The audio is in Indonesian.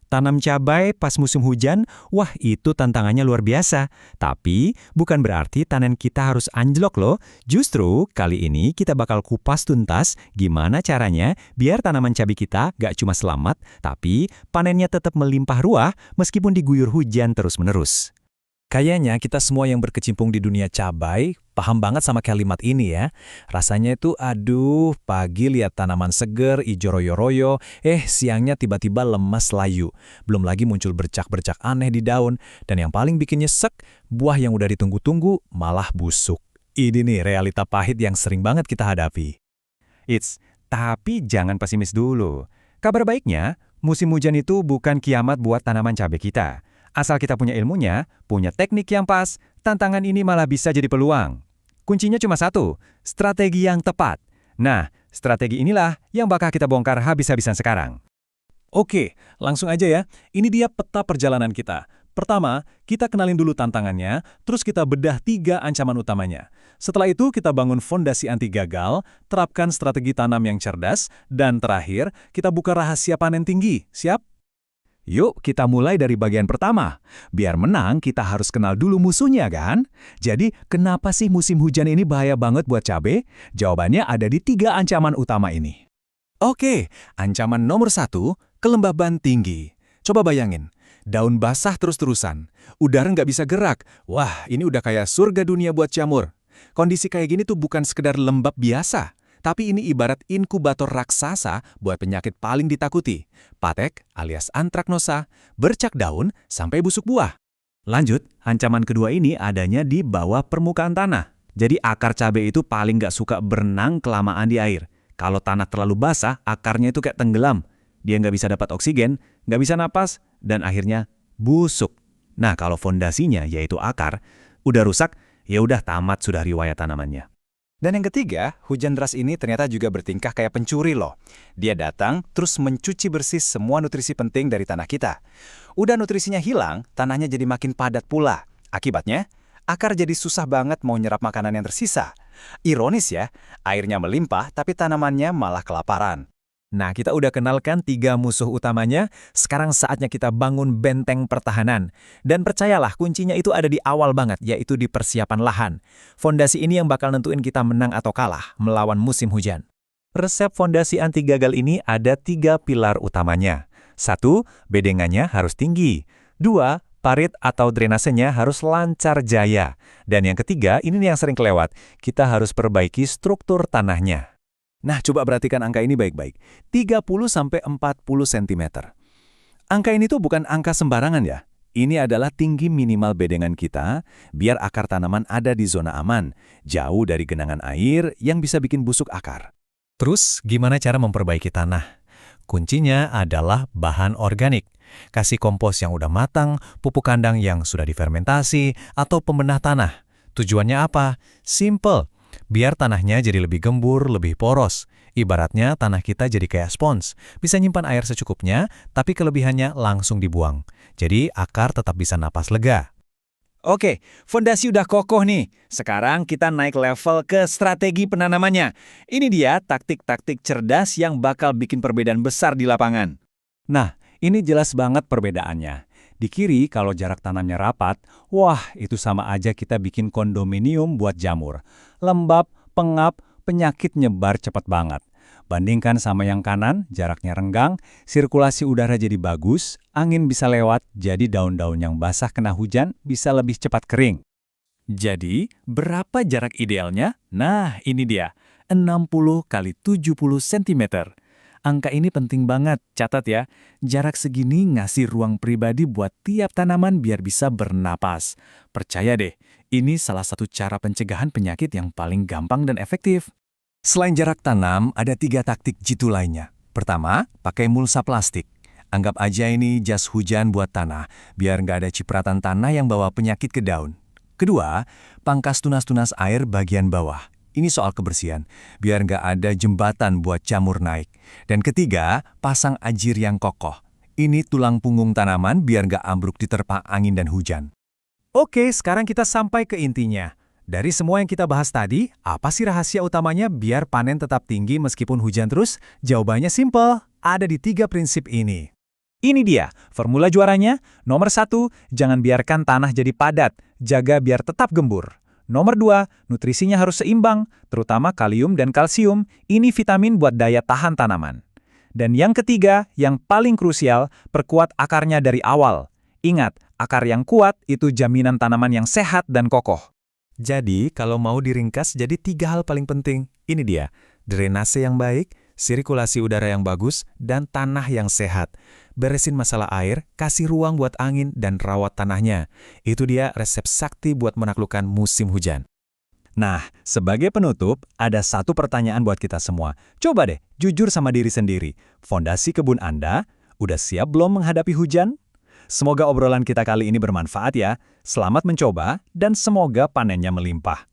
Tanam cabai pas musim hujan, wah itu tantangannya luar biasa. Tapi bukan berarti tanen kita harus anjlok loh. Justru kali ini kita bakal kupas tuntas gimana caranya biar tanaman cabai kita gak cuma selamat, tapi panennya tetap melimpah ruah meskipun diguyur hujan terus-menerus. Kayaknya kita semua yang berkecimpung di dunia cabai paham banget sama kalimat ini ya. Rasanya itu aduh, pagi lihat tanaman seger, ijo royo-royo, siangnya tiba-tiba lemas layu. Belum lagi muncul bercak-bercak aneh di daun, dan yang paling bikin nyesek, buah yang udah ditunggu-tunggu malah busuk. Ini nih realita pahit yang sering banget kita hadapi. Tapi jangan pesimis dulu. Kabar baiknya, musim hujan itu bukan kiamat buat tanaman cabai kita. Asal kita punya ilmunya, punya teknik yang pas, tantangan ini malah bisa jadi peluang. Kuncinya cuma satu, strategi yang tepat. Nah, strategi inilah yang bakal kita bongkar habis-habisan sekarang. Oke, langsung aja ya. Ini dia peta perjalanan kita. Pertama, kita kenalin dulu tantangannya, terus kita bedah 3 ancaman utamanya. Setelah itu, kita bangun fondasi anti gagal, terapkan strategi tanam yang cerdas, dan terakhir, kita buka rahasia panen tinggi. Siap? Yuk, kita mulai dari bagian pertama. Biar menang, kita harus kenal dulu musuhnya, kan? Jadi, kenapa sih musim hujan ini bahaya banget buat cabai? Jawabannya ada di 3 ancaman utama ini. Oke, ancaman nomor 1, kelembaban tinggi. Coba bayangin, daun basah terus-terusan, udara nggak bisa gerak. Wah, ini udah kayak surga dunia buat jamur. Kondisi kayak gini tuh bukan sekedar lembab biasa, tapi ini ibarat inkubator raksasa buat penyakit paling ditakuti. Patek alias antraknosa, bercak daun sampai busuk buah. Lanjut, ancaman kedua ini adanya di bawah permukaan tanah. Jadi akar cabai itu paling nggak suka berenang kelamaan di air. Kalau tanah terlalu basah, akarnya itu kayak tenggelam. Dia nggak bisa dapat oksigen, nggak bisa napas, dan akhirnya busuk. Nah, kalau fondasinya, yaitu akar, udah rusak, ya udah tamat sudah riwayat tanamannya. Dan yang ketiga, hujan deras ini ternyata juga bertingkah kayak pencuri loh. Dia datang terus mencuci bersih semua nutrisi penting dari tanah kita. Udah nutrisinya hilang, tanahnya jadi makin padat pula. Akibatnya, akar jadi susah banget mau nyerap makanan yang tersisa. Ironis ya, airnya melimpah tapi tanamannya malah kelaparan. Nah, kita udah kenalkan 3 musuh utamanya, sekarang saatnya kita bangun benteng pertahanan. Dan percayalah, kuncinya itu ada di awal banget, yaitu di persiapan lahan. Fondasi ini yang bakal nentuin kita menang atau kalah melawan musim hujan. Resep fondasi anti gagal ini ada 3 pilar utamanya. 1, bedengannya harus tinggi. 2, parit atau drainasenya harus lancar jaya. Dan yang ketiga, ini nih yang sering kelewat, kita harus perbaiki struktur tanahnya. Nah, coba perhatikan angka ini baik-baik. 30-40 cm. Angka ini tuh bukan angka sembarangan ya. Ini adalah tinggi minimal bedengan kita, biar akar tanaman ada di zona aman, jauh dari genangan air yang bisa bikin busuk akar. Terus, gimana cara memperbaiki tanah? Kuncinya adalah bahan organik. Kasih kompos yang udah matang, pupuk kandang yang sudah difermentasi, atau pembenah tanah. Tujuannya apa? Simple. Biar tanahnya jadi lebih gembur, lebih poros. Ibaratnya tanah kita jadi kayak spons. Bisa nyimpan air secukupnya, tapi kelebihannya langsung dibuang. Jadi akar tetap bisa napas lega. Oke, fondasi udah kokoh nih. Sekarang kita naik level ke strategi penanamannya. Ini dia taktik-taktik cerdas yang bakal bikin perbedaan besar di lapangan. Nah, ini jelas banget perbedaannya. Di kiri, kalau jarak tanamnya rapat, wah itu sama aja kita bikin kondominium buat jamur. Lembab, pengap, penyakit nyebar cepat banget. Bandingkan sama yang kanan, jaraknya renggang, sirkulasi udara jadi bagus, angin bisa lewat, jadi daun-daun yang basah kena hujan bisa lebih cepat kering. Jadi, berapa jarak idealnya? Nah, ini dia, 60 x 70 cm. Angka ini penting banget, catat ya. Jarak segini ngasih ruang pribadi buat tiap tanaman biar bisa bernapas. Percaya deh, ini salah satu cara pencegahan penyakit yang paling gampang dan efektif. Selain jarak tanam, ada 3 taktik jitu lainnya. Pertama, pakai mulsa plastik. Anggap aja ini jas hujan buat tanah, biar nggak ada cipratan tanah yang bawa penyakit ke daun. Kedua, pangkas tunas-tunas air bagian bawah. Ini soal kebersihan, biar nggak ada jembatan buat jamur naik. Dan ketiga, pasang ajir yang kokoh. Ini tulang punggung tanaman biar nggak ambruk diterpa angin dan hujan. Oke, sekarang kita sampai ke intinya. Dari semua yang kita bahas tadi, apa sih rahasia utamanya biar panen tetap tinggi meskipun hujan terus? Jawabannya simpel, ada di 3 prinsip ini. Ini dia, formula juaranya. Nomor 1, jangan biarkan tanah jadi padat, jaga biar tetap gembur. Nomor 2, nutrisinya harus seimbang, terutama kalium dan kalsium. Ini vitamin buat daya tahan tanaman. Dan yang ketiga, yang paling krusial, perkuat akarnya dari awal. Ingat, akar yang kuat itu jaminan tanaman yang sehat dan kokoh. Jadi, kalau mau diringkas jadi 3 hal paling penting. Ini dia, drainase yang baik, sirkulasi udara yang bagus, dan tanah yang sehat. Beresin masalah air, kasih ruang buat angin, dan rawat tanahnya. Itu dia resep sakti buat menaklukkan musim hujan. Nah, sebagai penutup, ada satu pertanyaan buat kita semua. Coba deh, jujur sama diri sendiri. Fondasi kebun Anda udah siap belum menghadapi hujan? Semoga obrolan kita kali ini bermanfaat ya. Selamat mencoba, dan semoga panennya melimpah.